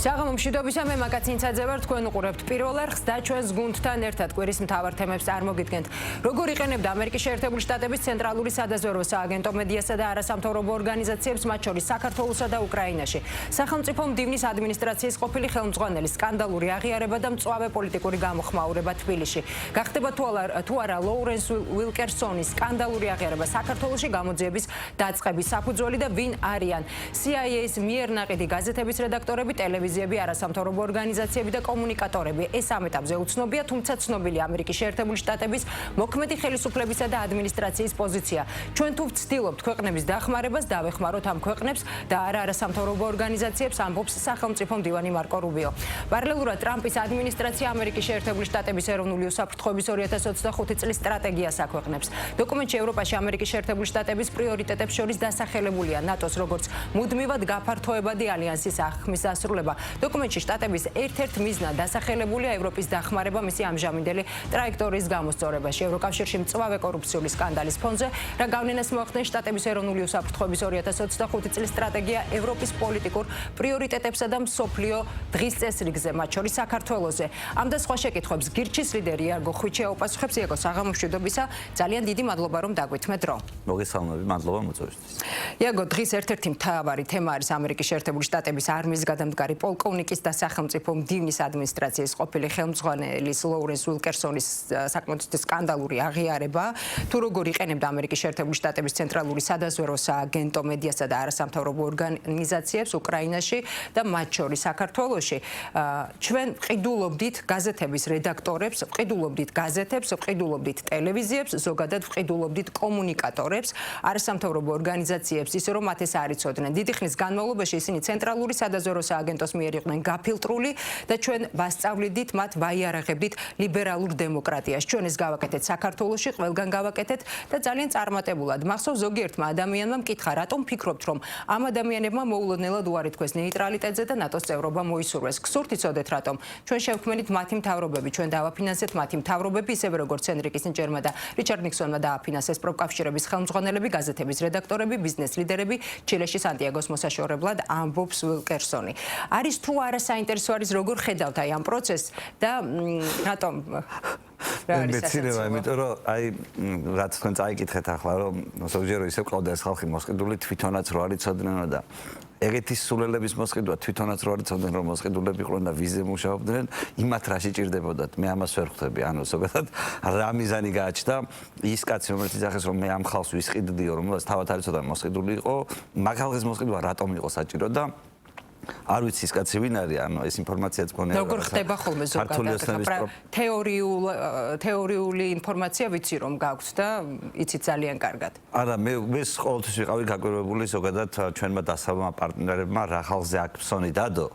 საღამო მშვიდობისა, მე მაკაცინცაძე ვარ, თქვენ უყურებთ პირველ არხს და ჩვენს გუნდთან ერთად კვირის მთავარ თემებს წარმოგიდგენთ. როგორ იყენებდა ამერიკის შეერთებული შტატების ცენტრალური სადაზვერვო სააგენტო მედიასა და არასამთავრობო ორგანიზაციებს, მათ შორის საქართველოსა და უკრაინაში. სახელმწიფო მდივნის ადმინისტრაციის ყოფილი ხელმძღვანელი სკანდალური აღიარება და მწვავე პოლიტიკური გამოხმაურება თბილისში. გახდება თუ არა ლოურენს ვილკერსონის სკანდალური აღიარება საქართველოში გამოძიების დაწყების საფუძველი და ვინ არიან? CIA-ის მიერ ნაყიდი გაზეთების რედაქტორები, ტელევიზიები, არასამთავრობო ორგანიზაციები და კომუნიკატორები. ეს ამ ეტაპზე უცნობია, თუმცა ცნობილია ამერიკის შეერთებული შტატების მოქმედი ხელისუფლებისა და ადმინისტრაციის პოზიცია. ჩვენ თუ ვცდილობთ ქვეყნების დახმარებას, დავეხმაროთ ამ ქვეყნებს და არასამთავრობო ორგანიზაციებს, ამბობს სახელმწიფო მდივანი მარკო რუბიო. პარალელურად ტრამპის ადმინისტრაცია ამერიკის შეერთებული შტატების ეროვნული უსაფრთხოების 2025 წლის სტრატეგიას აქვეყნებს. დოკუმენტში ევროპაში ამერიკის შეერთებული შტატების პრიორიტეტებს შორის დასახელებულია ნატოს როგორც მუდმივად გაფართოებადი ალიანსის აღქმის დასრულება. დოკუმენტში შტატების ერთ-ერთ მიზნად დასახელებულია ევროპის დახმარება მისი ამჟამინდელი ტრაექტორიის გამოსწორებაში. ევროკავშირში მწვავე კორუფციული სკანდალის ფონზე, რა გავლენას მოახდენს შტატების ეროვნული უსაფრთხოების 2025 წლის სტრატეგია ევროპის პოლიტიკურ პრიორიტეტებსა და მსოფლიო დღის წესრიგზე, მათ შორის საქართველოზე. ამ და სხვა შეკითხვებს გირჩის ლიდერი იაგო ხვიჩია უპასუხებს. იაგო, საღამო მშვიდობისა, ძალიან დიდი მადლობა რომ დაგვითმეთ დრო. მოგესალმები, მადლობა მოწვევისთვის. იაგო, დღის ერთ-ერთი მთავარი თემა არის ამერიკის შეერთებული შტატების არმიის გადამდგარი პოლკოვნიკის და სახელმწიფო მდივნის ადმინისტრაციის ყოფილი ხელმძღვანელის ლოურენს ვილკერსონის საკმაოდ სკანდალური აღიარება. თუ როგორ იყენებდა ამერიკის შეერთებული შტატების ცენტრალური სადაზვერვო სააგენტო მედიასა და არასამთავრობო ორგანიზაციებს უკრაინაში და მათ შორის საქართველოში. ჩვენ ვყიდულობდით გაზეთების რედაქტორებს, ვყიდულობდით გაზეთებს, ვყიდულობდით ტელევიზიებს, ზოგადად ვყიდულობდით კომუნიკატორებს, არასამთავრობო ორგანიზაციებს, ისე რომ მათ ეს არ იცოდნენ. დიდი ხნის განმავლობაში ისინი ცენტრალური სადაზვერვო სააგენტოს მიერ იყვნენ გაფილტრული და ჩვენ ვასწავლიდით მათ, ვაიარაღებდით ლიბერალურ დემოკრატიას. ჩვენ ეს გავაკეთეთ საქართველოში, ყველგან გავაკეთეთ და ძალიან წარმატებულად. მახსოვს ზოგიერთმა ადამიანმა მკითხა, რატომ ფიქრობთ, რომ ამ ადამიანებმა მოულოდნელად უარი თქვეს ნეიტრალიტეტზე და ნატოს წევრობა მოისურვეს? გსურთ იცოდეთ რატომ? ჩვენ შევქმნით მათი მთავრობები, ჩვენ დავაფინანსეთ მათი მთავრობები, ისევე როგორც ჰენრი კისინჯერმა და რიჩარდ ნიქსონმა დააფინანსეს პროფკავშირების ხელმძღვანელები, გაზეთების რედაქტორები, ბიზნეს ლიდერები, ჩილეში სანტიაგოს მოსაშორებლად ამბობს ვილკერსონი. არის თუ არა საინტერესო არის როგორ ხედავთ აი ამ პროცესს და რატომ მეცილება, იმიტომ რომ აი რაც თქვენ წაიკითხეთ ახლა რომ ზოგჯერ ისე ყავდა ეს ხალხი მოსყიდული თვითონაც რო არ იცოდნენ და ეგეთი სულელების მოსყიდვა თვითონაც რო არ იცოდნენ რომ მოსყიდულები იყვნენ და ვიზე მუშაობდნენ, იმათ რაში ჭირდებოდათ? მე ამას ვერ ხვდები. ანუ ზოგადად რა მიზანი გააჩნდა ის კაცი, რომელიც იძახეს რომ მე ამ ხალხს ვისყიდდიო, რომელსაც თავად არ იცოდა მოსყიდული იყო, მაგ ხალხის მოსყიდვა რატომ იყო საჭირო და არ ვიცი ის კაცი ვინ არის, ანუ ეს ინფორმაციაც მქონია. როგორ ხდება ხოლმე ზოგადად? თეორიული ინფორმაცია ვიცი რომ გაქვთ და იცით ძალიან კარგად. არა, მე ყოველთვის ვიყავი გაკვირვებული ზოგადად ჩვენმა დასავლურმა პარტნიორებმა რა ხალხზე აქ ფსონი დადო.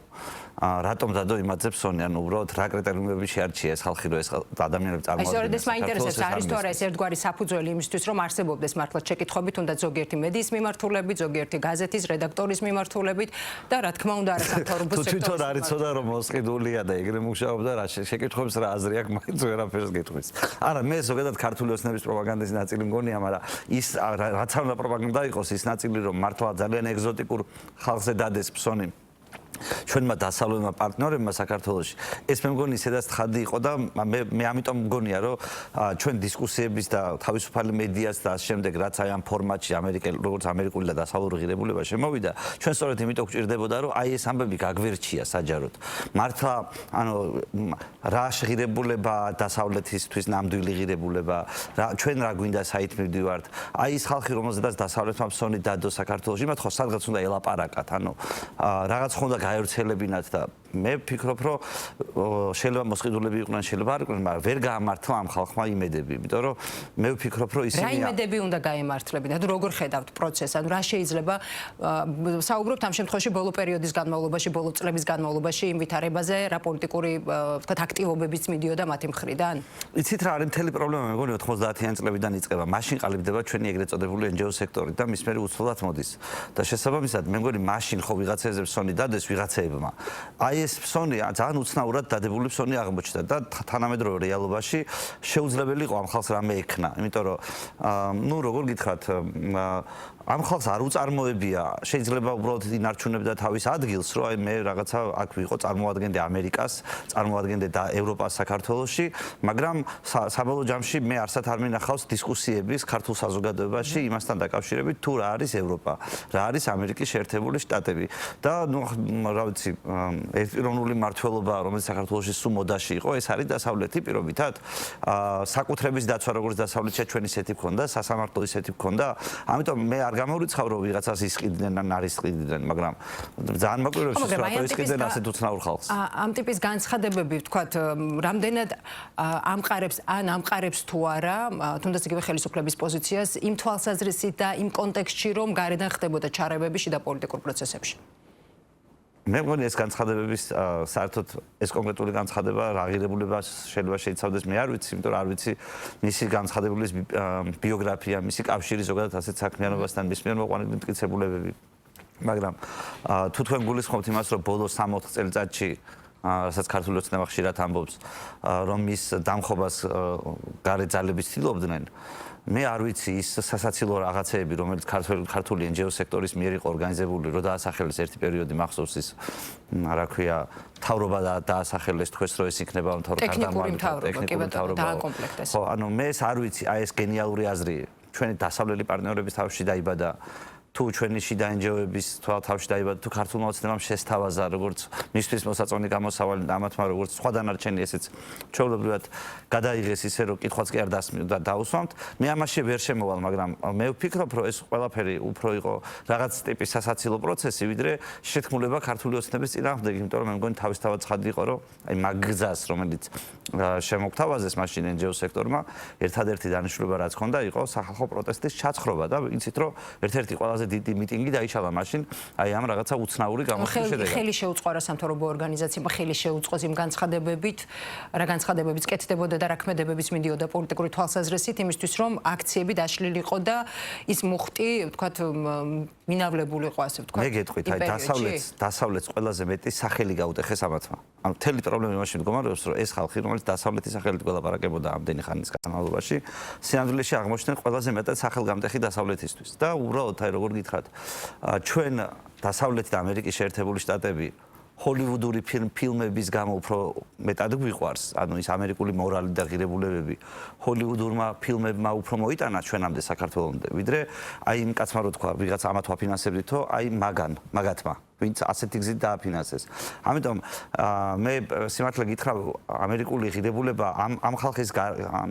რატომ დადო იმათზე ფსონი, ანუ უბრალოდ რა კრიტერიუმები შეარჩია ეს ხალხი, რომ ეს ადამიანები წარმოადგენენ. აი, სწორედ ეს მაინტერესებს, არის თუ არა ეს ერთგვარი საფუძველი იმისთვის, რომ არსებობდეს მართლაც შეკითხვები, თუნდაც ზოგიერთი მედიის მიმართულებით, ზოგიერთი გაზეთის რედაქტორის მიმართულებით და რა თქმა უნდა არასამთავრობო სექტორის. თვითონ არ იცოდა რომ მოსყიდულია და ეგრე მუშაობდა, რა შეკითხვებს რა აზრი აქვს, მაინც ვერაფერს გეტყვის. არა, მე ზოგადად ქართული ოცნების პროპაგანდის ნაწილი მგონია, მაგრამ ის რაც არ უნდა პროპაგანდა იყოს, ის ნაწილი რომ მართლა ძალიან ეგზოტიკურ ხალხზე დადეს ფსონი. ჩვენმა დასავლურმა პარტნიორებმა საქართველოში ეს მე მგონი ისედაც ხადი იყო და მე ამიტომ მგონია რომ ჩვენ დისკუსიების და თავისუფალი მედიას და ამ შემდეგ რაც აი ამ ფორმატში როგორც ამერიკული და დასავლური ღირებულება შემოვიდა, ჩვენ სწორედ იმიტომ გვჭირდებოდა რომ აი ეს ამბები გაგვერჩია საჯაროდ. მართლა ანუ რა ღირებულება დასავლეთისთვის ნამდვილი ღირებულება, ჩვენ რა გვინდა საით მივდივართ. აი ეს ხალხი რომელზედაც დასავლეთმა ფსონი დადო საქართველოში, მათ ხო სადღაც უნდა ელაპარაკათ, ანუ რაღაც ხონდა გაერთიანებინათ და მე ვფიქრობ, რომ შეიძლება მოსყიდულები იყვნენ, შეიძლება არ იყვნენ, მაგრამ ვერ გაამართლა ამ ხალხმა იმედები, იმიტომ რომ მე ვფიქრობ, რომ ისინი რა იმედები უნდა გაემართლებინათ, როგორ ხედავთ პროცესს, ანუ რა შეიძლება საუბრობთ ამ შემთხვევაში ბოლო პერიოდის განმავლობაში, ბოლო წლების განმავლობაში იმ ვითარებაზე, რა პოლიტიკური ვთქვათ აქტივობებიც მიდიოდა მათი მხრიდან? იცით რა არის მთელი პრობლემა, მე მგონი 90-იანი წლებიდან იწყება. მაშინ ყალიბდება ჩვენი ეგრეთ წოდებული NGO სექტორი და მის მერე უცვლელად მოდის. და შესაბამისად, მე მგონი მაშინ ხო ვიღაცებზე ფსონი დადეს ვიღაცებმა. აი ეს ფსონი ძალიან უცნაურად დადებული ფსონი აღმოჩნდა და თანამედროვე რეალობაში შეუძლებელი იყო ამ ხალხს რამე ექნა, იმიტომ რომ ნუ როგორ გითხრათ ამ ხალხს არ უწარმოებია, შეიძლება უბრალოდ ინარჩუნებდა თავის ადგილს, რომ აი მე რაღაცა აქ ვიყო, წარმოადგენდი ამერიკას, წარმოადგენდი და ევროპას საქართველოში, მაგრამ საბოლოო ჯამში მე არსად არ მინახავს დისკუსიების ქართულ საზოგადოებაში იმასთან დაკავშირებით, თუ რა არის ევროპა, რა არის ამერიკის შეერთებული შტატები და ნუ რა ვიცი, ერთპიროვნული მმართველობა, რომელიც საქართველოში სულ მოდაში იყო, ეს არის დასავლეთი პირობითად, საკუთრების დაცვა როგორც დასავლეთში ჩვენ ისეთი გქონდა, სასამართლო ისეთი გქონდა, ამიტომ მე არ გამორიცხავ რომ ვიღაცას ისყიდნენ ან არ ისყიდნენ, მაგრამ ძალიან მაკვირვებს ის რატო ისყიდნენ ასეთ უცნაურ ხალხს. ამ ტიპის განცხადებები, ვთქვათ, რამდენად ამყარებს თუ არა, თუნდაც იგივე ხელისუფლების პოზიციას იმ თვალსაზრისით და იმ კონტექსტში, რომ გარედან ხდებოდა ჩარევები შიდა პოლიტიკურ პროცესებში. მე მგონი ეს განცხადებების საერთოდ ეს კონკრეტული განცხადება რა ღირებულებას შეიძლება შეიცავდეს მე არ ვიცი, იმიტომ რომ არ ვიცი მისი განცხადებულის ბიოგრაფია, მისი კავშირი ზოგადად ასეთ საქმიანობასთან, მის მიერ მოყვანილი მტკიცებულებები. მაგრამ თუ თქვენ გულისხმობთ იმას, რომ ბოლოს 3-4 წელიწადში რასაც ქართული ოცნება ხშირად ამბობს, რომ მის დამხობას გარე ძალები ცდილობდნენ, მე არ ვიცი ის სასაცილო რაღაცეები, რომელიც ქართული NGO სექტორის მიერ იყო ორგანიზებული, რომ დაასახელეს ერთი პერიოდი მახსოვს ის, რა ქვია, მთავრობა დაასახელეს, თქვენს რომ ეს იქნება ტექნიკური მთავრობა, დააკომპლექტეს. ხო, ანუ მე ეს არ ვიცი, აი ეს გენიალური აზრი ჩვენი დასავლელი პარტნიორების თავში დაიბადა. თუ ჩვენი შიდა NGO-ების თავში დაიბადა, თუ ქართულმა ოცნებამ შესთავაზა, როგორც მისთვის მოსაწონი გამოსავალი ამათმა, როგორც სხვა დანარჩენი ესეც ჩვეულებრივად გადაიღეს ისე, რომ კითხვაც კი არ დაუსვამთ. მე ამაში ვერ შემოვალ, მაგრამ მე ვფიქრობ, რომ ეს ყველაფერი უფრო იყო რაღაც ტიპის სასაცილო პროცესი, ვიდრე შეთქმულება ქართული ოცნების წინააღმდეგ, იმიტომ რომ მე მგონი თავისთავად ცხადი იყო, რომ აი მაგ გზას, რომელიც შემოგთავაზეს მაშინ NGO სექტორმა, ერთადერთი დანიშნულება რაც ჰქონდა, იყო სახალხო პროტესტის ჩაცხრობა და იცით, რომ ერთ-ერთი ყველაზე დიდი მიტინგი დაიშალა მაშინ აი ამ რაღაცა უცნაური გამოსვლის შედეგად. ხელი შეუწყო არასამთავრობო ორგანიზაციებმა, ხელი შეუწყოს იმ განცხადებებით, რა განცხადებებიც კეთდებოდა და რა ქმედებებიც მიდიოდა პოლიტიკური თვალსაზრისით, იმისთვის რომ აქციები დაშლილიყო და ის მუხტი, ვთქვათ, მინავლებულიყო, ასე ვთქვათ. მე გეტყვით, აი დასავლეთს ყველაზე მეტი სახელი გაუტეხეს ამათმა. ამ მთელი პრობლემა იმაში მდგომარეობს, რომ ეს ხალხი, რომელიც დასავლეთის სახელით გველაპარაკებოდა ამდენი ხანის განმავლობაში, სინამდვილეში აღმოჩნდნენ ყველაზე მეტად სახელგამტეხი დასავლეთისთვის და უბრალოდ აი როგორ გითხრათ, ჩვენ დასავლეთი და ამერიკის შეერთებული შტატები ჰოლივუდური ფილმების გამო უფრო მეტად გვიყვარს, ანუ ის ამერიკული მორალი და ღირებულებები ჰოლივუდურმა ფილმებმა უფრო მოიტანა ჩვენამდე საქართველოსამდე, ვიდრე აი იმ კაცმა რო თქვა, ვიღაც ამათ ვაფინანსებდითო, აი მაგათმა ვინც ასეთი გზით დააფინანსეს. ამიტომ მე სიმართლე გითხრა, ამერიკული ღირებულება ამ ხალხის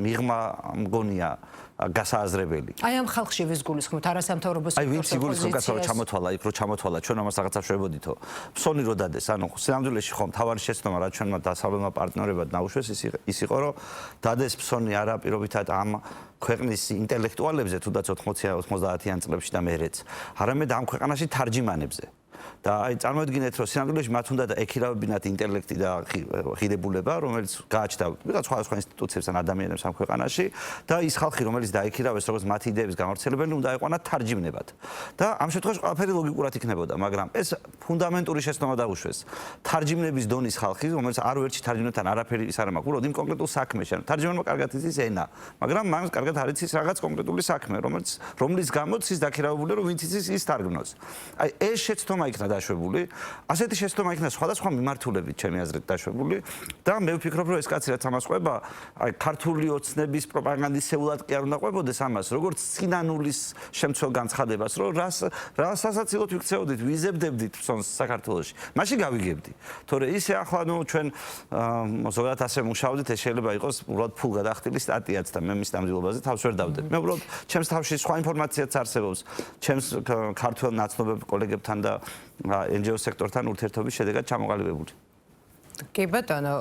მიღმა მგონია გასააზრებელი. აი ამ ხალხში ვის გულისხმობთ არასამთავრობო სექტორს? აი ვინც გულისხმობთ, კაცო ჩამოთვალა, იქ რო ჩამოთვალა, ჩვენ ამას რაღაცა შვებოდითო. ფსონი რო დადეს, ანუ სინამდვილეში ხომ თავარი შეცდომა რა ჩვენმა დასავლელმა პარტნიორებად ნაუშვეს ის იყო, რომ დადეს ფსონი არა პირობითად ამ ქვეყნის ინტელექტუალებზე, თუნდაც 90-90-იან წლებში და მერეც, არამედ ამ ქვეყანაში თარჯიმანებზე. და აი წარმოედგინეთ, რომ სინამდვილეში მათ უნდა ეკირავებინათ ინტელექტი და ღირებულება, რომელიც გააჩნდა ვიღაც სხვადასხვა ინსტიტუციებს ან ადამიანებს ამ ქვეყანაში და ის ხალხი, რომელიც დაეკირავეს როგორც მათ იდეების გამავრცელებელი, უნდა ეყვანა თარჯიმნებად. და ამ შემთხვევაში ყველაფერი ლოგიკურად იქნებოდა, მაგრამ ეს ფუნდამენტური შეცდომა დაუშვეს. თარჯიმნების დონის ხალხი, რომელიც არ ვერჩი თარჯიმნებთან არაფერი ის არ მაქვს, უბრალოდ იმ კონკრეტულ საქმეში, ანუ თარჯიმანმა კარგად იცის ენა, მაგრამ მას კარგად არ იცის რაღაც კონკრეტული საქმე, რომლის გამოც ის დაქირავებული, რომ ვინც იცის ის თარგმნოს. აი ეს შეცდომა იქნა დაშვებული. ასეთი შეცდომა იქნა სხვადასხვა მიმართულებით ჩემი აზრით დაშვებული და მე ვფიქრობ, რომ ეს კაცი რაც ამას ყვება, აი ქართული ოცნების პროპაგანდისეულად კი არ უნდა ყვებოდეს ამას, როგორც სინანულის შემცველ განცხადებას, რომ რა სასაცილოდ ვიქცეოდით, ვიზებდებდით ფსონს საქართველოში. მაშინ გავიგებდი. თორე ისე ახლა ნუ ჩვენ ზოგადად ასე მუშაობდით, ეს შეიძლება იყოს უბრალოდ ფულ გადახდილი სტატიაც და მე მის დამძილობაზე თავს ვერ დავდებ. მე უბრალოდ ჩემს თავში სხვა ინფორმაციაც არსებობს, ჩემს ქართულ ნაცნობებ კოლეგებთან და NGO სექტორთან ურთიერთობის შედეგად ჩამოყალიბებული. კი ბატონო,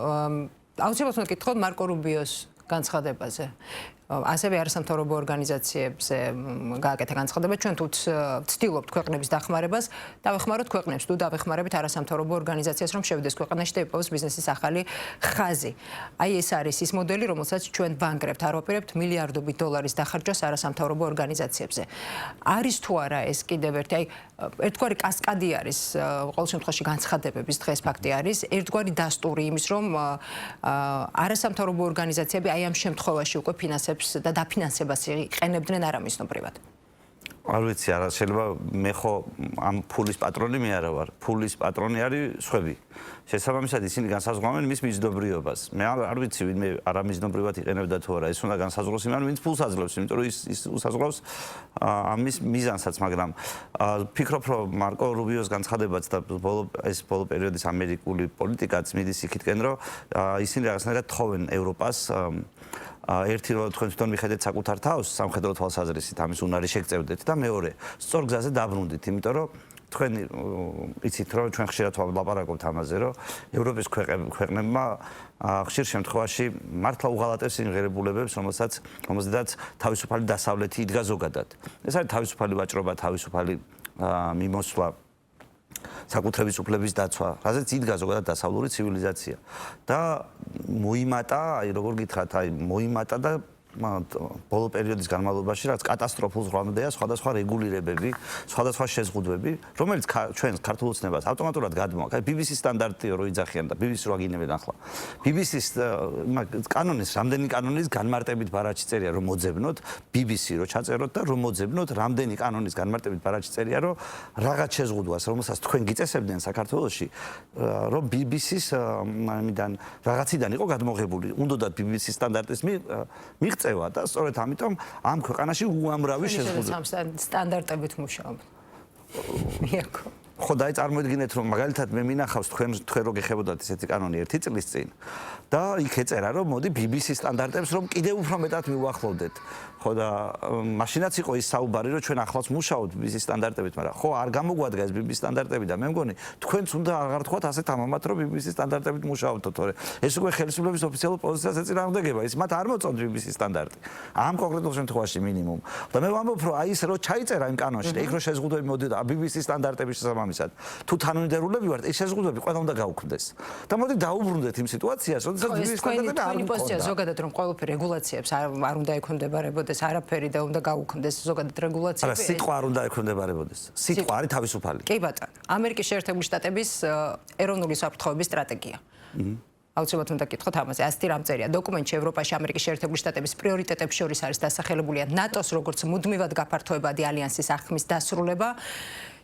აუცილებლად უნდა გითხოთ მარკო რუბიოს განცხადებაზე. ასევე არასამთავრობო ორგანიზაციებზე გააკეთა განცხადება, ჩვენ თუ ვცდილობთ ქვეყნების დახმარებას, დავეხმაროთ ქვეყნებს, თუ დავეხმარებით არასამთავრობო ორგანიზაციას, რომ შევიდეს ქვეყანაში და იპოვოს ბიზნესის ახალი ხაზი. აი ეს არის ის მოდელი, რომელსაც ჩვენ ვანგრებთ, არ ვაპირებთ მილიარდობით დოლარის დახარჯვას არასამთავრობო ორგანიზაციებზე. არის თუ არა ეს კიდევ ერთი, აი ერთგვარი კასკადი არის, ყოველ შემთხვევაში განცხადებების დღეს ფაქტი არის, ერთგვარი დასტური იმის, რომ არასამთავრობო ორგანიზაციები აი ამ შემთხვევაში უკვე ფინანსებს და დაფინანსებას იყენებდნენ არამიზნობრივად. არ ვიცი, არა შეიძლება მე ხო ამ ფულის პატრონი მე არა ვარ. ფულის პატრონი არის სხვები. შესაბამისად ისინი განსაზღვრავენ მის მიზნობრიობას. მე არ ვიცი ვინმე არამიზნობრივად იყენებდა თუ არა. ეს უნდა განსაზღვროს იმან, ვინც ფულს აძლევს, იმიტომ რომ ის უსაზღვრავს ამის მიზანსაც, მაგრამ ფიქრობ, რომ მარკო რუბიოს განცხადებაც და ბოლო პერიოდის ამერიკული პოლიტიკაც მიდის იქითკენ, რომ ისინი რაღაცნაირად თხოვენ ევროპას ერთი რომ თქვენ თვითონ მიხედეთ საკუთარ თავს სამხედრო თვალსაზრისით ამის უნარი შეგწევდეთ და მეორე სწორ გზაზე დაბრუნდით, იმიტომ რომ თქვენ იცით რომ ჩვენ ხშირად ვლაპარაკობთ ამაზე, რომ ევროპის ქვეყნებმა ხშირ შემთხვევაში მართლა უღალატებს სიმღერებულებებს, რომელზედაც თავისუფალი დასავლეთი იდგა ზოგადად. ეს არის თავისუფალი ვაჭრობა, თავისუფალი მიმოსვლა, საკუთრების უფლების დაცვა, რაზეც იდგა ზოგადად დასავლური ცივილიზაცია. და მოიმატა, როგორ გითხრათ, მოიმატა და ბოლო პერიოდის განმავლობაში რაც კატასტროფულ ზღვამდეა სხვადასხვა რეგულირებები, სხვადასხვა შეზღუდვები, რომელიც ჩვენს ქართულ ოცნებას ავტომატურად გადმოაქვს. BBC-ის სტანდარტიო რო იძახიან და BBC-ს რო აგინებენ ახლა. BBC-ის კანონის, რამდენი კანონის განმარტებით ბარაჩი წერია რომ მოძებნოთ, BBC რო ჩაწეროთ და რომ მოძებნოთ, რამდენი კანონის განმარტებით ბარაჩი წერია რომ რაღაც შეზღუდვას, რომელსაც თქვენ გიწესებდნენ საქართველოში, რომ BBC-ის ამიდან რაღაციდან იყო გადმოღებული. უნდათ BBC-ის სტანდარტის წევა და სწორედ ამიტომ ამ ქვეყანაში უამრავი შეზღუდვა სტანდარტებით მუშაობთ. იაკო. ხო და წარმოიდგინეთ რომ მაგალითად მე მინახავს თქვენ რო გეხებოდათ ესეთი კანონი 1 წლის წინ და იქ ეწერა რომ მოდი BBC სტანდარტებს რომ კიდევ უფრო მეტად მიუახლოვდეთ. ხო და მაშინაც იყო ის საუბარი რომ ჩვენ ახლაც მუშაობთ BBC სტანდარტებით, მაგრამ ხო არ გამოგვადგა ეს BBC სტანდარტები და მე მგონი თქვენც უნდა აღარ თქვათ ასეთ ამამად რომ BBC სტანდარტებით მუშაობთ, თორე ეს უკვე ხელისუფლების ოფიციალურ პოზიციას ეწინააღმდეგება, ის მათ არ მოწონთ BBC სტანდარტი. ამ კონკრეტულ შემთხვევაში მინიმუმ. და მე ვამბობ რომ აი ეს რო ჩაიწერა იმ კანონში და იქ რო შეზღუდვები მოდიოდა BBC სტანდარტების შესაბამისად. თუ თანმიმდევრულები ვართ, ეს შეზღუდვები ყველა უნდა გაუქმდეს. და მოდი დაუბრუნდეთ იმ სიტუაციას, როდესაც BBC სტანდარტები არ მქონდა. პოზიცია ზოგადად რომ ყოველფერი რეგულაციებს არ უნდა ექვემდებარებოდეს არაფერი და უნდა გაუქმდეს ზოგადად რეგულაციები. არა, სიტყვა არ უნდა ექვემდებარებოდეს. სიტყვა არის თავისუფალი. კი ბატონო. ამერიკის შეერთებული შტატების ეროვნული საფრთხეობის სტრატეგია. აუცილებლად უნდა გითხოთ ამაზე. ასეთი რამ წერია დოკუმენტში ევროპაში ამერიკის შეერთებული შტატების პრიორიტეტებს შორის არის დასახელებულია ნატოს როგორც მუდმივად გაფართოებადი ალიანსის აღქმის დასრულება.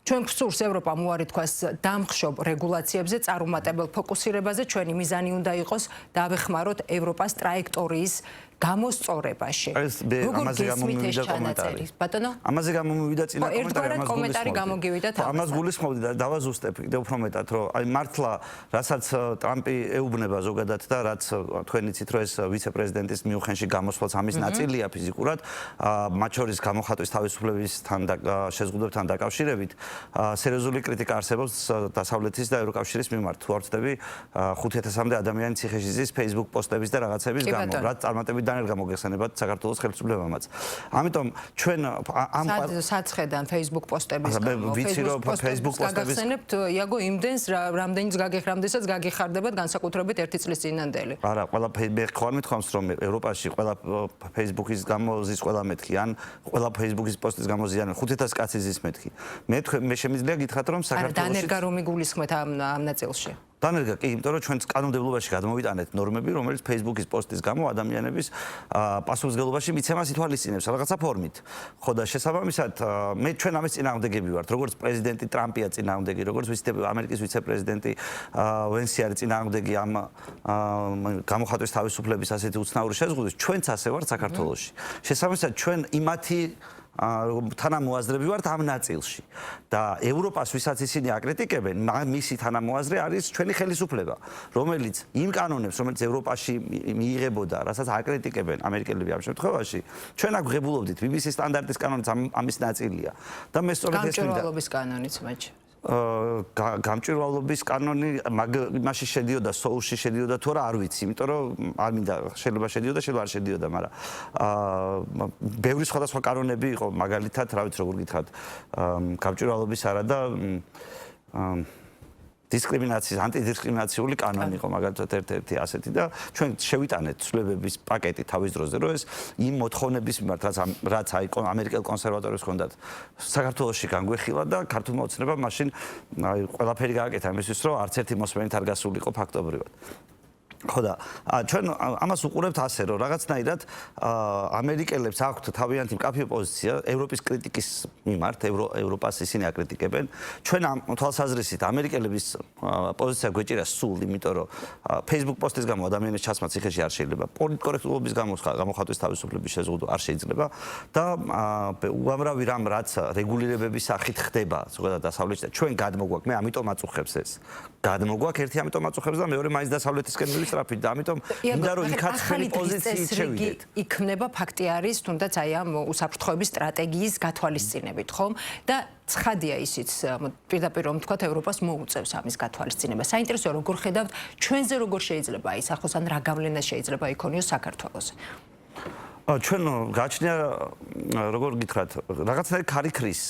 ჩვენ გვსურს ევროპამ უარი თქვას დამხშობ რეგულაციებზე, წარუმატებელ ფოკუსირებაზე. ჩვენი მიზანი უნდა იყოს დავეხმაროთ ევროპას ტრაექტორიის გამოსწორებაში. ამაზე გამომივიდა კომენტარი. ბატონო? ამაზე გამომივიდა წინა კომენტარი გამოგივიდა თავს. ამას გულისხმობდი და დავაზუსტებ კიდევ უფრო მეტად, რომ აი მართლა რასაც ტრამპი ეუბნება ზოგადად და რაც თქვენ იცით, რომ ეს ვიცე-პრეზიდენტის მიუხედავად გამოსვლაც ამის ნაწილია ფიზიკურად, მათ შორის გამოხატვის თავისუფლებისთან და შეზღუდვებთან დაკავშირებით, სერიოზული კრიტიკა არსებობს დასავლეთის და ევროკავშირის მიმართ. თუ არ ვცდები 5000-მდე ადამიანი ციხეში Facebook პოსტების და რაღაცების გამო, რაც წარმატებით დანერგა მოგეხსენებათ საქართველოს ხელისუფლებამაც. ამიტომ ჩვენ ამ საცხედან Facebook პოსტების გამო Facebook პოსტების გაგახსენებთ იაგო იმდენს რამდენიც რამდენსაც გაგიხარდებათ განსაკუთრებით 1 წლის წინანდელი. არა, ყველა მე ხوار მithქვამს რომ ევროპაში ყველა Facebook-ის გამო ზის ყველა მეთქი ან ყველა Facebook-ის პოსტის გამო ზიანენ 500 კაცი ზის მეთქი. მე შემიძლია გითხრათ რომ საქართველოში დანერგა რომ იგულისხმეთ ამ ნაწილში. დანერგა კი, იმიტომ რომ ჩვენს კანონმდებლობაში გადმოვიტანეთ ნორმები, რომელიც Facebook-ის პოსტის გამო ადამიანების პასუხისმგებლობაში მიცემას ითვალისწინებს რაღაცა ფორმით. ხო და შესაბამისად მე ჩვენ ამის წინააღმდეგები ვართ, როგორც პრეზიდენტი ტრამპია წინააღმდეგი, როგორც ამერიკის ვიცე-პრეზიდენტი ვენსი არის წინააღმდეგი ამ გამოხატვის თავისუფლების ასეთი უცნაური შეზღუდვის, ჩვენც ასე ვართ საქართველოში. შესაბამისად ჩვენ იმათი თანამოაზრები ვართ ამ ნაწილში და ევროპას ვისაც ისინი აკრიტიკებენ, მისი თანამოაზრე არის ჩვენი ხელისუფლება, რომელიც იმ კანონებს, რომელიც ევროპაში მიიღებოდა, რასაც აკრიტიკებენ ამერიკელები ამ შემთხვევაში, ჩვენ აქ ვღებულობდით BBC სტანდარტის კანონიც ამის ნაწილია და მე სწორედ ეს მინდა გამჭვირვალობის კანონიც მათ გამჭვირვალობის კანონი იმაში შედიოდა, სოულში შედიოდა თუ არა არ ვიცი, იმიტომ რომ არ მინდა შეიძლება შედიოდა, შეიძლება არ შედიოდა, მაგრამ ბევრი სხვადასხვა კანონები იყო, მაგალითად, რა ვიცი როგორ გითხრათ, გამჭვირვალობის არა და დისკრიმინაციის, ანტიდისკრიმინაციული კანონი იყო მაგალითად ერთ-ერთი ასეთი და ჩვენ შევიტანეთ ცვლილებების პაკეტი თავის დროზე, რომ ეს იმ მოთხოვნების მიმართ, რაც აი ამერიკელ კონსერვატორებს ჰქონდათ საქართველოში განგვეხილა და ქართულმა ოცნებამ მაშინ აი ყველაფერი გააკეთა იმისთვის, რომ არც ერთი მოსმენით არ გასულიყო ფაქტობრივად. ხო და ჩვენ ამას უყურებთ ასე რომ რაღაცნაირად ამერიკელებს აქვთ თავიანთი მკაფიო პოზიცია ევროპის კრიტიკის მიმართ ევროპას ისინი აკრიტიკებენ ჩვენ ამ თვალსაზრისით ამერიკელების პოზიცია გვეჭირა სულ იმიტომ რომ Facebook პოსტის გამო ადამიანის ჩასმა ციხეში არ შეიძლება პოლიტკორექტულობის გამოხატვის თავისუფლების შეზღუდვა არ შეიძლება და უამრავი რამ რაც რეგულირებების სახით ხდება ზოგადად დასავლეთში და ჩვენ გადმოგვაქვს მე ამიტომ აწუხებს ეს გადმოგვაქვს ერთი ამიტომ აწუხებს და მეორე მაინც დასავლეთისკენ სწრაფით და ამიტომ მინდა რომ იქაც ხელი პოზიციით შევიდეთ. იქნება ფაქტი არის თუნდაც აი ამ უსაფრთხოების სტრატეგიის გათვალისწინებით, ხომ? და ცხადია ისიც პირდაპირ რომ თქვა ევროპას მოუწევს ამის გათვალისწინება. საინტერესოა როგორ ხედავთ ჩვენზე როგორ შეიძლება აისახოს ან რა გავლენა შეიძლება იქონიოს საქართველოზე. ჩვენ გაჩნია როგორ გითხრათ რაღაცნაირი ქარიქრის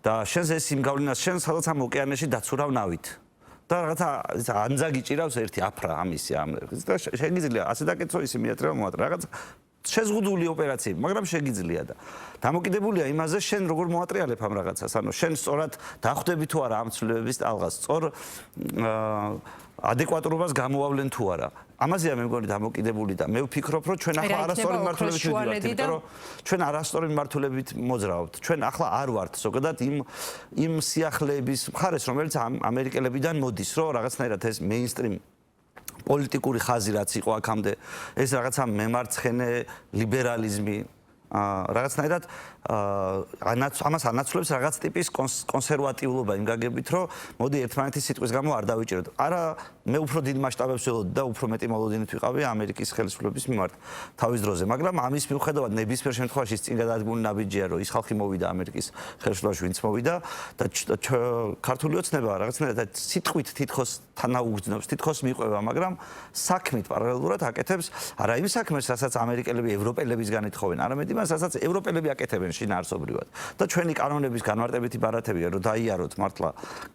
და შენს ეს იმ გავლენას შენ სადაც ამ ოკეანეში დაცურავნავით. და რაღაცა ანძა გიჭირავს ერთი აფრა ამისი ამ და შეგიძლია ასე დაკეცო ისი მიატრევა მოატრა რაღაც შეზღუდული ოპერაციები მაგრამ შეგიძლია და დამოკიდებულია იმაზე შენ როგორ მოატრიალებ ამ რაღაცას ანუ შენ სწორად დახვდები თუ არა ამ ცვლილებების ტალღას სწორ ადეკვატურობას გამოავლენ თუ არა ამაზეა მე მგონი დამოკიდებული და მე ვფიქრობ რომ ჩვენ ახლა არასწორი მმართველობით ვიდივართ იმიტომ რომ ჩვენ არასწორი მმართველობით მოძრაობთ ჩვენ ახლა არ ვართ ზოგადად იმ სიახლეების მხარეს რომელიც ამერიკელებიდან მოდის რომ რაღაცნაირად ეს მეინსტრიმ პოლიტიკური ხაზი რაც იყო აქამდე ეს რაღაცა მემარცხენე ლიბერალიზმი რაღაცნაირად ამას ანაცვლებს რაღაც ტიპის კონსერვატიულობა იმ გაგებით რომ მოდი ერთმანეთის სიტყვის გამო არ დავიჭიროთ არა მე უფრო დიდ მასშტაბებს ველოდი და უფრო მეტი მოლოდინით ვიყავი ამერიკის ხელისუფლების მიმართ თავის დროზე მაგრამ ამის მიუხედავად ნებისმიერ შემთხვევაში წინ გადადგმული ნაბიჯია რომ ის ხალხი მოვიდა ამერიკის ხელისუფლებაში ვინც მოვიდა და ქართული ოცნება რაღაცნაირად სიტყვით თითქოს თანაუგრძნობს თითქოს მიყვება მაგრამ საქმით პარალელურად აკეთებს არა იმ საქმეს რასაც ამერიკელები ევროპელებისგან ეთხოვენ არამედ იმას რასაც ევროპელები აკეთებენ შინაარსობრივად და ჩვენი კანონების განმარტებითი ბარათებია რომ დაიაროთ მართლა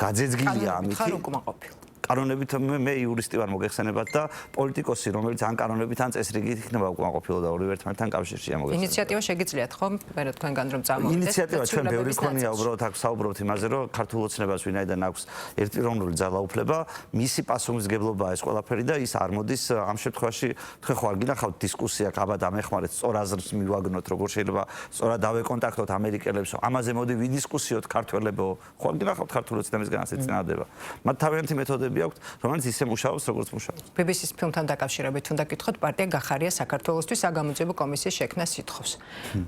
გაძეძგილია ამით კანონებით მე იურისტი ვარ მოგეხსენებათ და პოლიტიკოსი რომელიც ან კანონებით ან წესრიგით იქნება უკმაყოფილო და ორივე ერთმანეთთან კავშირშია მოგეხსენებათ ინიციატივა შეგიძლიათ ხო მე თქვენგან რომ წამოვიდეთ ინიციატივა ჩვენ ბევრი ქონია უბრალოდ აქ საუბრობთ იმაზე რომ ქართულ ოცნებას ვინაიდან აქვს ერთპიროვნული ძალაუფლება მისი პასუხისმგებლობაა ეს ყველაფერი და ის არ მოდის ამ შემთხვევაში თქვენ ხო არ გინახავთ დისკუსია კაბად ამეხმარეთ სწორ აზრს მივაგნოთ როგორ შეიძლება სწორად დავეკონტაქტოთ ამერიკელებს ამაზე მოდი ვიდისკუსიოთ ქართველებო ხო არ გინახავთ ქართულ ოცნებისგან ასე წინადადება მათ თავიანთი მეთოდები აქვს, რომელიც ისე მუშაობს, როგორც მუშაობს. BBC-ის ფილმთან დაკავშირებით უნდა გითხოთ, პარტია გახარია საქართველოსთვის საგამოძიებო კომისიის შექმნას სიტყავს.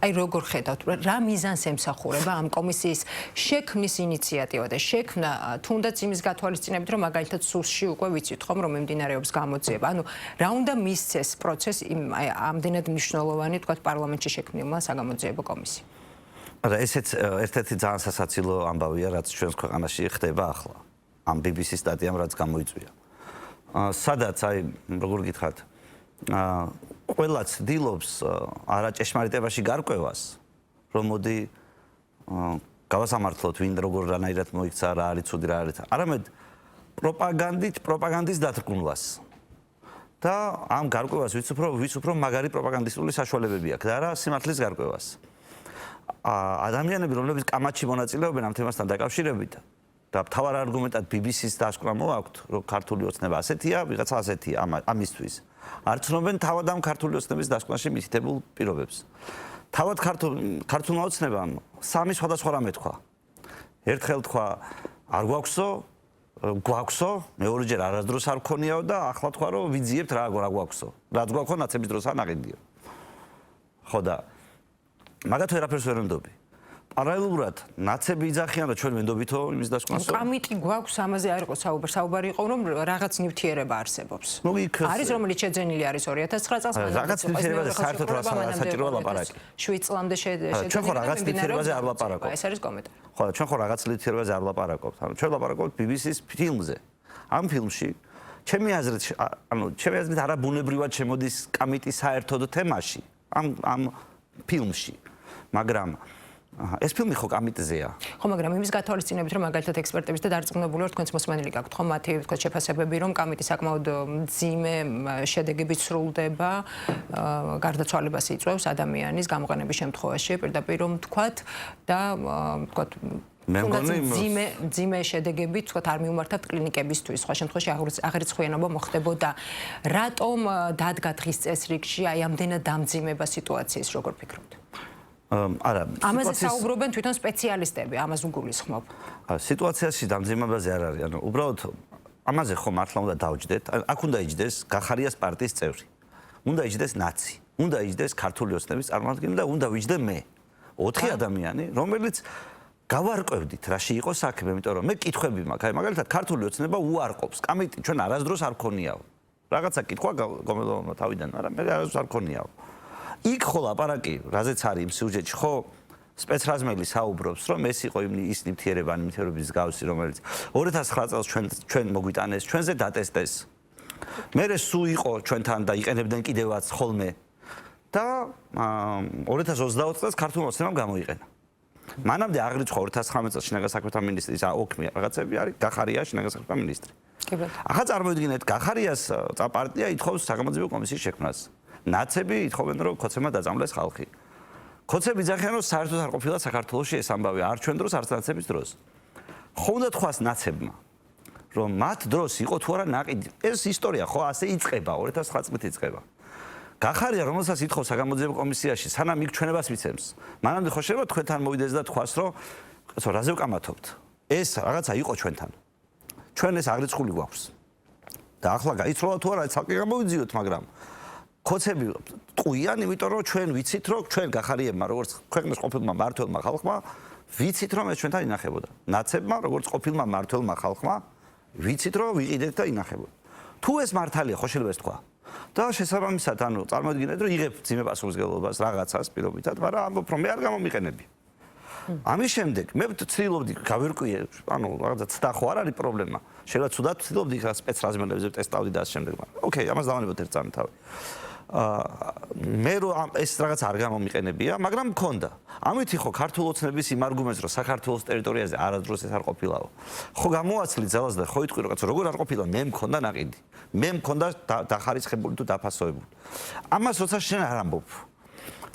აი როგორ ხედავთ, რა მიზანს ემსახურება ამ კომისიის შექმნის ინიციატივა და შექმნა თუნდაც იმის გათვალისწინებით, რომ მაგალითად სუსში უკვე ვიცით ხომ, რომ მიმდინარეობს გამოძიება. ანუ რა უნდა მისცეს პროცესს აი ამდენად მნიშვნელოვანი, თქვათ, პარლამენტში შექმნილმა საგამოძიებო კომისიამ. არა, ესეც ერთ-ერთი ძალიან სასაცილო ამბავია, რაც ჩვენს ქვეყანაში ხდება ახლა. ამ BBC-ის სტატიამ რაც გამოიწვია. სადაც აი როგორ გითხრათ, ყველა ცდილობს არაჭეშმარიტებაში გარკვევას, რომ მოდი გავასამართლოთ ვინ როგორ რანაირად მოიქცა, რა არის ცუდი, რა არის. არამედ პროპაგანდის დათრგუნვას. და ამ გარკვევას ვის უფრო მაგარი პროპაგანდისტული საშუალებები აქვს და არა სიმართლის გარკვევას. ადამიანები, რომლებიც კამათში მონაწილეობენ ამ თემასთან დაკავშირებით და მთავარ არგუმენტად BBC-ს დასკვნა მოაქვთ, რომ ქართული ოცნება ასეთია, ვიღაცა ასეთია ამისთვის. არ ცნობენ თავად ამ ქართული ოცნების დასკვნაში მითითებულ პირობებს. თავად ქართულმა ოცნებამ სამი სხვადასხვა რამ ეთქვა. ერთხელ თქვა არ გვაქვსო, მეორეჯერ არასდროს არ გქონიაო და ახლა თქვა რომ ვიძიებთ რა გვაქვსო. რაც გვაქვსო ნაცების დროს არ ნაყიდიო. ხო და მაგათ ვერაფერს ვერ ვენდობი. პარალელურად ნაცები იძახიან და ჩვენ ვენდობითო იმის დასკვნასო. კამიტი გვაქვს ამაზე არ იყო საუბარი იყო რომ რაღაც ნივთიერება არსებობს. არის რომელიც შეძენილი არის 2009 წელს. რაღაც ნივთიერებაზე საერთოდ საჭიროა ლაპარაკი. 7 წლამდე შეძენილი. ჩვენ ხო რაღაც ნივთიერებაზე არ ვლაპარაკობთ. ეს არის კომენტარი. ხო, ჩვენ ხო რაღაც ნივთიერებაზე არ ვლაპარაკობთ. ანუ ჩვენ ვლაპარაკობთ BBC-ის ფილმზე. ამ ფილმში ჩემი აზრით არა ბუნებრივად შემოდის კამიტის საერთოდ თემაში. ამ ფილმში. მაგრამ ეს ფილმი ხო კამიტზეა. ხო, მაგრამ იმის გათვალისწინებით, რომ მაგალითად ექსპერტების და დარწმუნებული ვარ, თქვენც მოსმენილი გაქვთ, ხო, მათი თქვა შეფასებები, რომ კამიტი საკმაოდ მძიმე შედეგებით სრულდება, გარდაცვალებას იწვევს ადამიანის გამოყენების შემთხვევაში, პირდაპირ რომ თქვათ და თქვათ მე მგონი ძიმე შედეგები თქვათ არ მიუმართათ კლინიკებისთვის, სხვა შემთხვევაში აღრიცხვიანობა მოხდებოდა. რატომ დადგა დღის წესრიგში აი ამდენად დამძიმება სიტუაციის, როგორ ფიქრობთ? არა, ამაზე საუბრობენ თვითონ სპეციალისტები, ამას უგულისხმობ. სიტუაციაში დამძიმებაზე არ არის, ანუ უბრალოდ ამაზე ხო მართლა უნდა დავჯდეთ. აქ უნდა იჯდეს გახარიას პარტიის წევრი. უნდა იჯდეს ნაცი. უნდა იჯდეს ქართული ოცნების წარმომადგენელი და უნდა ვიჯდე მე. 4 ადამიანი, რომელიც გავარკვევდით რაში იყო საქმე, იმიტომ რომ მე კითხვები მაქვს. აი მაგალითად ქართული ოცნება უარყოფს. კამიტი ჩვენ არასდროს არ ქონიაო. რაღაცა კითხვა გომელოვმა თავიდან, მაგრამ მე არასდროს არ ქონიაო. იქ ხო ლაპარაკი, რაზეც არის იმ სიუჟეტში, ხო სპეცრაზმელი საუბრობს, რომ ეს იყო ის ნივთიერება, ნივთიერების გავსი, რომელიც 2009 წელს ჩვენ მოგვიტანეს, ჩვენზე დატესტეს. მერე სულ იყო ჩვენთან და იყენებდნენ კიდევაც ხოლმე. და 2020 წელს ქართულმა ოცნებამ გამოიყენა. მანამდე აღრიცხვა 2019 წელს შინაგან საქმეთა მინისტრის ოქმი რაღაცები არის, გახარია შინაგან საქმეთა მინისტრი. ახლა წარმოიდგინეთ, გახარიას პარტია ითხოვს საგამოძიებო კომისიის შექმნას. ნაცები ითხოვენ, რომ ქოცებმა დაწამლეს ხალხი. ქოცები ძახიან, რომ საერთოდ არ ყოფილა საქართველოში ეს ამბავი, არ ჩვენ დროს, არც ნაცების დროს. ხო უნდა თქვას ნაცებმა, რომ მათ დროს იყო თუ არა ნაყიდი. ეს ისტორია ხო ასე იწყება, 2009 წლით იწყება. გახარია, რომელსაც ითხოვს საგამოძიებო კომისიაში, სანამ იქ ჩვენებას მიცემს. მანამდე ხო შეიძლება თქვენთან მოვიდეს და თქვას, რომ რაზე ვკამათობთ. ეს რაღაცა იყო ჩვენთან. ჩვენ ეს აღრიცხული გვაქვს. და ახლა გაიცროლა თუ არა, ცალკე გამოვიძიოთ, მაგრამ ქოცები ტყუიან, იმიტომ რომ ჩვენ ვიცით, რომ ჩვენ გახარიებმა, როგორც ქვეყნის ყოფილმა მმართველმა ხალხმა, ვიცით, რომ ეს ჩვენთან ინახებოდა. ნაცებმა, როგორც ყოფილმა მმართველმა ხალხმა, ვიცით, რომ ვიყიდეთ და ინახებოდა. თუ ეს მართალია, ხო შეიძლება ეს თქვა. და შესაბამისად, ანუ წარმოიდგინეთ, რომ იღებ ძიმე პასუხისმგებლობას რაღაცას პირობითად, მაგრამ ამბობ, რომ მე არ გამომიყენები. ამის შემდეგ მე ვცდილობდი გავერკვიე, ანუ რაღაცა ცდა ხო არ არის პრობლემა. შეიძლება ცუდად ვცდილობდი ხა სპეცრაზმელებზე ტესტავდი და ამ შემდეგ, მაგრამ ოკეი, ამას დავანებოთ ერთ წამი თავი. მე რომ ეს რაღაც არ გამომიყენებია, მაგრამ მქონდა. ამითი ხო ქართულ ოცნების იმ არგუმენტს, რომ საქართველოს ტერიტორიაზე არასდროს ეს არ ყოფილაო. ხო გამოაცლი ძალას და ხო იტყვი, რომ კაცო, როგორ არ ყოფილა, მე მქონდა ნაყიდი. მე მქონდა დახარისხებული თუ დაფასოებული. ამას როცა შენ არ ამბობ.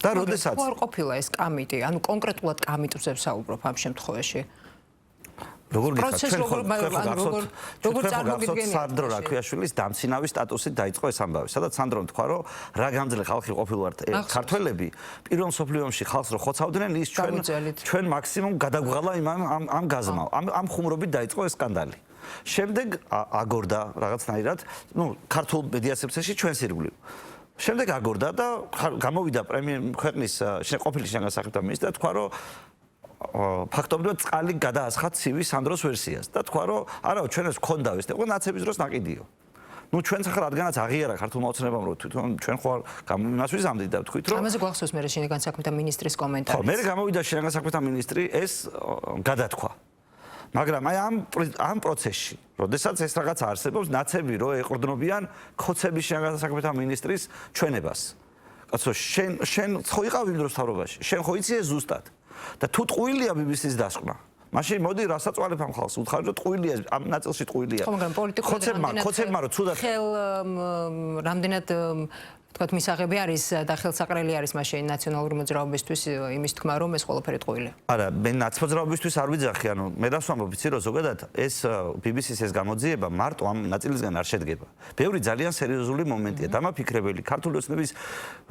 და როდესაც არ ყოფილა ეს კამიტი, ანუ კონკრეტულად კამიტზე ვსაუბრობ ამ შემთხვევაში. როგორ გიხარ ჩვენ ხო როგორ წარმოგიდგენია სანდრო რაქვიაშვილის დამცინავი სტატუსით დაიწყო ეს ამბავი. სადაც სანდრომ თქვა, რომ რა გამძლე ხალხი ყოფილვართ ქართველები, პირველ მსოფლიო ომში ხალხს რო ხოცავდნენ, ის ჩვენ მაქსიმუმ გადაგვღალა ამ გაზმა. ამ ხუმრობით დაიწყო ეს სკანდალი. შემდეგ აგორდა რაღაცნაირად, ქართულ მედიასეებში ჩვენს ირგვლივ. შემდეგ აგორდა და გამოვიდა ქვეყნის ყოფილი შინაგან საქმეთა მინისტრი და თქვა, რომ ფაქტობრივად წყალი გადაასხა ცივი სანდროს ვერსიას და თქვა, რომ არაო, ჩვენ ეს გქონდა ეს, უკვე ნაცების დროს ნაყიდიო. ჩვენც ახლა რადგანაც აღიარა ქართულმა ოცნებამ, რომ თვითონ ჩვენ ხო იმას ვიზამდით და ვთქვით, რომ ამაზე გვახსოვს მე შინაგან საქმეთა მინისტრის კომენტარი. ხო, მე გამოვიდა შინაგან საქმეთა მინისტრი ეს გადათქვა. მაგრამ აი ამ პროცესში, როდესაც ეს რაღაც არსებობს, ნაცები რო ეყრდნობიან ქოცების შინაგან საქმეთა მინისტრის ჩვენებას. კაცო, შენ ხო იყავ იმ დროს მთავრობაში, შენ ხო იცი ეს ზუსტად. და თუ ტყუილია BBC-ს დასკვნა, მაშინ მოდი რასაწვალებ ამ ხალხს, უთხარ რომ ტყუილია, ამ ნაწილში ტყუილია. ხო, მაგრამ პოლიტიკურად ხოცებმა რომ ცუდად რამდენად თქვათ მისაღები არის და ხელსაყრელი არის მაშინ ნაციონალური მოძრაობისთვის იმის თქმა, რომ ეს ყველაფერი ტყუილია. არა, მე ნაცმოძრაობისთვის არ ვიძახი, ანუ მე რას ვამბობ, იცი რომ ზოგადად ეს BBC-ს ეს გამოძიება მარტო ამ ნაწილისგან არ შედგება. ბევრი ძალიან სერიოზული მომენტია, დამაფიქრებელი, ქართული ოცნების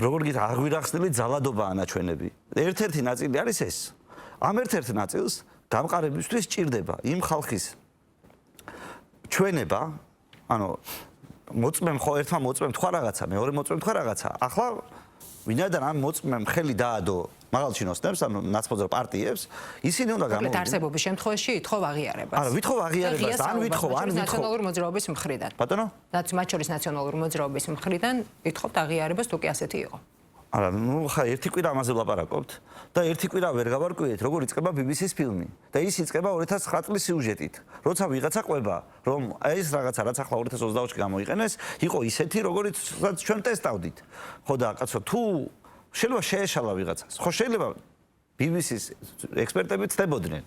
როგორ გითხრა, აღვირახსნილი ძალადობაა ნაჩვენები. ერთ-ერთი ნაწილი არის ეს. ამ ერთ-ერთ ნაწილს გამყარებისთვის ჭირდება იმ ხალხის ჩვენება, ანუ მოწმემ ხო ერთმა მოწმემ თქვა რაღაცა, მეორე მოწმემ თქვა რაღაცა. ახლა ვინაიდან ამ მოწმემ ხელი დაადო მაღალჩინოსნებს, ანუ ნაცმოძრაო პარტიებს, ისინი უნდა გამოვიდნენ. არსებობის შემთხვევაში ითხოვ აღიარებას. არა, ვითხოვ აღიარებას, ან ვითხოვ ნაციონალური მოძრაობის მხრიდან. ბატონო? მათ შორის ნაციონალური მოძრაობის მხრიდან ითხოვთ აღიარებას, თუ კი ასეთი იყო. არა, ხა ერთი კვირა ამაზე ვლაპარაკობთ და ერთი კვირა ვერ გავარკვიეთ, როგორ იწყება BBC-ს ფილმი. და ის იწყება 2009 წლის სიუჟეტით. როცა ვიღაცა ყვება, რომ ეს რაღაცა, რაც ახლა 2024-ში გამოიყენეს, იყო ისეთი, როგორიც ჩვენ ტესტავდით. ხო და კაცო, თუ შეიძლება შეეშალა ვიღაცას, ხო შეიძლება BBC-ს ექსპერტები ცდებოდნენ.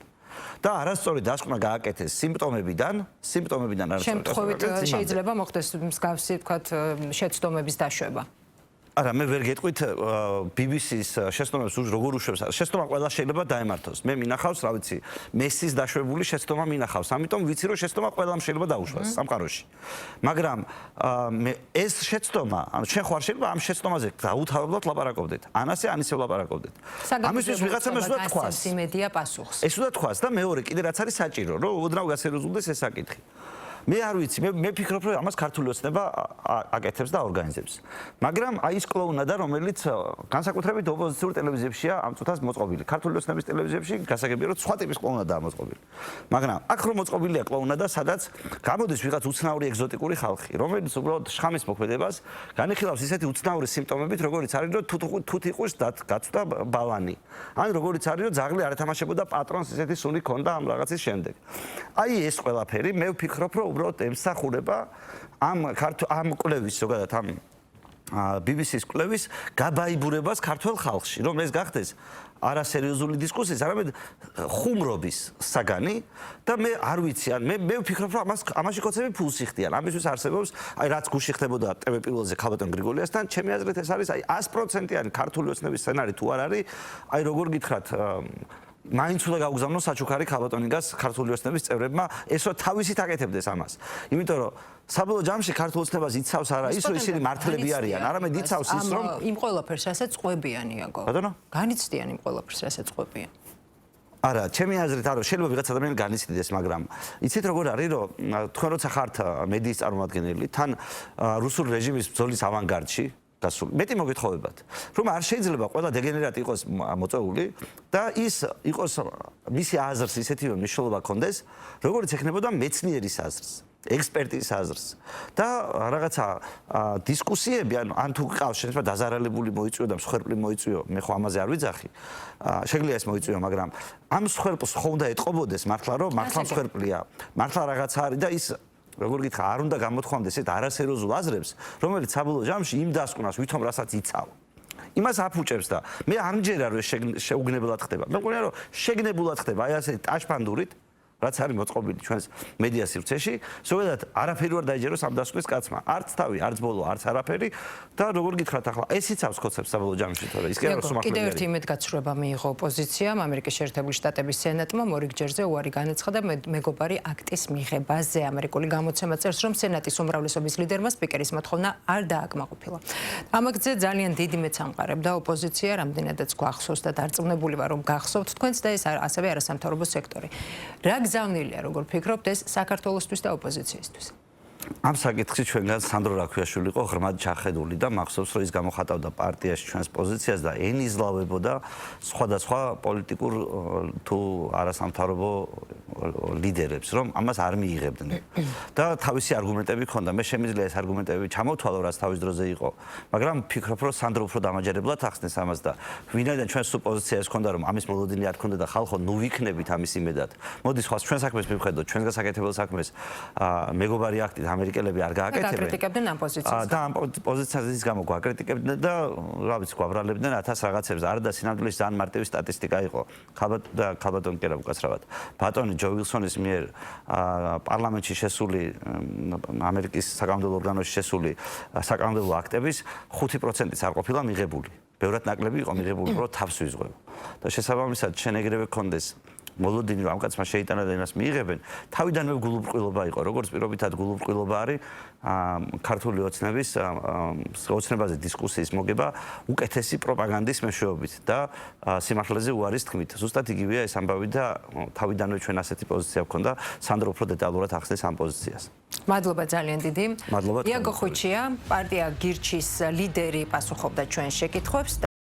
და არასწორი დასკვნა გააკეთეს სიმპტომებიდან არასწორი. შემთხვევით შეიძლება მოხდეს მსგავსი, თქვათ, შეცდომების დაშვება. არა, მე ვერ გეტყვით BBC-ს შეცდომებს როგორ უშვებს. შეცდომა ყველა შეიძლება დაემართოს. მე მინახავს, რა ვიცი, მესის დაშვებული შეცდომა მინახავს. ამიტომ ვიცი, რომ შეცდომა ყველამ შეიძლება დაუშვას სამყაროში. მაგრამ ეს შეცდომა, ანუ ჩვენ ხარ შეიძლება ამ შეცდომაზე დაუთავებლად ლაპარაკობდეთ. ანასე ანისე ლაპარაკობდეთ. ამისთვის ვიღაცამ ეს უნდა თქვას. იმედია პასუხს. ეს უნდა თქვას და მეორე კიდე რაც არის საჭირო, რომ უდრავ გასერიოზულდეს ეს საკითხი. მე არ ვიცი, მე ფიქრობ, რომ ამას ქართული ოცნება აკეთებს და ორგანიზებს. მაგრამ აი ეს კლოუნადა, რომელიც განსაკუთრებით ოპოზიციურ ტელევიზიებშია ამ წუთას მოწყობილი. ქართული ოცნების ტელევიზიებში გასაგებია, რომ სხვა ტიპის კლოუნადაა მოწყობილი. მაგრამ აქ რომ მოწყობილია კლოუნადა, სადაც გამოდის ვიღაც უცნაური ეგზოტიკური ხალხი, რომელიც უბრალოდ შხამის მოქმედებას განიხილავს ისეთი უცნაური სიმპტომებით, როგორიც არის, რომ თუთიყუს გაცვდა ბალანი. ან როგორიც არის, რომ ძაღლი არ ეთამაშებოდა პატრონს ისეთი სუნი ქონდა ამ რაღაცის შემდეგ. აი ეს ყველაფერი მე ვფიქრობ, რომ უბრალოდ ემსახურება ამ კვლევის ზოგადად ამ BBC-ს კვლევის გაბაიბურებას ქართულ ხალხში, რომ ეს გახდეს არასერიოზული დისკუსიის, არამედ ხუმრობის საგანი და მე არ ვიცი, მე ვფიქრობ, რომ ამაში კოცები ფულს იხდიან. ამისთვის არსებობს, აი რაც გუში ხდებოდა TV პირველზე ქალბატონ გრიგოლიასთან, ჩემი აზრით ეს არის აი 100%-იანი ქართული ოცნების სცენარი თუ არ არის, აი როგორ გითხრათ, მაინც უნდა გაუგზავნოს საჩუქარი ქალბატონიგას ქართული ოცნების წევრებმა, ესო თავისით აკეთებდეს ამას. იმიტომ რომ საბოლოო ჯამში ქართულ ოცნებას იცავს არა ის რომ ისინი მართლები არიან, არამედ იცავს ის რომ იმ ყველაფერს რასაც ყვებიან იაგო. ბატონო? განიცდიან იმ ყველაფერს რასაც ყვებიან. არა, ჩემი აზრით არა, შეიძლება ვიღაც ადამიანი განიცდიდეს, მაგრამ იცით როგორ არის, რომ თქვენ როცა ხართ მედიის წარმომადგენელი, თან რუსული რეჟიმის ბრძოლის ავანგარდში მეტი მოგეთხოვებათ, რომ არ შეიძლება ყველა დეგენერატი იყოს მოწეული და ის იყოს მისი აზრს ისეთივე მნიშვნელობა ჰქონდეს, როგორც ექნებოდა მეცნიერის აზრს, ექსპერტის აზრს და რაღაცა დისკუსიები, ან თუ გყავს შეიძლება დაზარალებული მოიწვიო და მსხვერპლი მოიწვიო, მე ხო ამაზე არ ვიძახი. შეიძლება ეს მოიწვიო, მაგრამ ამ მსხვერპლს ხო უნდა ეტყობოდეს მართლა, რომ მართლა მსხვერპლია, მართლა რაღაცა არის და ის როგორ გითხრა, არ უნდა გამოთქვამდეს ეს არასერიოზულ აზრებს, რომელიც საბოლოო ჯამში იმ დასკვნას ვითომ რასაც იცავ. იმას აფუჭებს და მე არ მჯერა რომ ეს შეუგნებლად ხდება. მე მგონია რომ შეგნებულად ხდება აი ასე ტაშპანდურით, რაც არის მოწყობილი ჩვენს მედია სივრცეში, ზოგადად არაფერი არ დაიჯეროს ამ დასკვნის კაცმა. არც თავი, არც ბოლო, არც არაფერი და როგორ გითხრათ ახლა ეს იცავს ხოცებს საბოლოო ჯამში, თორე ის კი არა სუმახლებელი. კიდევ ერთი იმედგაცრუება მიიღო ოპოზიციამ ამერიკის შეერთებული შტატების სენატმა მორიგჯერზე უარი განაცხადა მეგობარი აქტის მიღებაზე. ამერიკული გამოცემა წერს, რომ სენატის უმრავლესობის ლიდერმა სპიკერის მოთხოვნა არ დააკმაყოფილა. ამაგზე ძალიან დიდი მეც ამყარებდა ოპოზიცია, რამდენადაც გვახსოვს და დარწმუნებული ვარ, რომ გახსოვთ თქვენც და ეს ასევე არასამთავრობო სექტორი. რა გზავნილია, როგორ ფიქრობთ, ეს საქართველოსთვის და ოპოზიციისთვის? ამ საკითხში ჩვენგან სანდრო რაქვიაშვილი იყო ღრმად ჩახედული და მახსოვს, რომ ის გამოხატავდა პარტიაში ჩვენს პოზიციას და ენიზლავებოდა სხვადასხვა პოლიტიკურ თუ არასამთავრობო ლიდერებს, რომ ამას არ მიიღებდნენ. და თავისი არგუმენტები ჰქონდა. მე შემიძლია ეს არგუმენტები ჩამოვთვალო, რაც თავის დროზე იყო, მაგრამ ვფიქრობ, რომ სანდრო უფრო დამაჯერებლად ახსნეს ამას და ვინაიდან ჩვენს პოზიცია ეს ჰქონდა, რომ ამის მოლოდინი არ ჰქონდა და ხალხო ნუ ვიქნებით ამის იმედად. მოდი სხვა ჩვენ საქმეს მივხედოთ, ჩვენს გასაკეთებელ საქმეს მეგობარი აქტით ამერიკელები არ გააკეთებენ. აკრიტიკებდნენ ამ პოზიციას. და ამ პოზიციაზის გამო გვაკრიტიკებდნენ და რა ვიცი, გვაბრალებდნენ 1000 რაღაცებს. არა და სინამდვილეში ძალიან მარტივი სტატისტიკა იყო. ქალბატონ კი არა უკაცრავად. ბატონი ჯო ვილსონის მიერ პარლამენტში შესული ამერიკის საკანონმდებლო ორგანოში შესული საკანონმდებლო აქტების 5%-იც არ ყოფილა მიღებული. ბევრად ნაკლები იყო მიღებული, რომ თავს ვიზღვევ. და შესაბამისად შენ ეგრევე გქონდეს მოლოდინი რომ ამ კაცმა შეიტანა და იმას მიიღებენ, თავიდანვე გულუბრყვილობა იყო, როგორც პირობითად გულუბრყვილობა არის ქართული ოცნებაზე დისკუსიის მოგება უკეთესი პროპაგანდის მეშვეობით და სიმართლეზე უარის თქმით. ზუსტად იგივეა ეს ამბავი და თავიდანვე ჩვენ ასეთი პოზიცია გვქონდა, სანდრო უფრო დეტალურად ახსნეს ამ პოზიციას. მადლობა ძალიან დიდი. მადლობა. იაგო ხვიჩია, პარტია გირჩის ლიდერი პასუხობდა ჩვენ შეკითხვებს.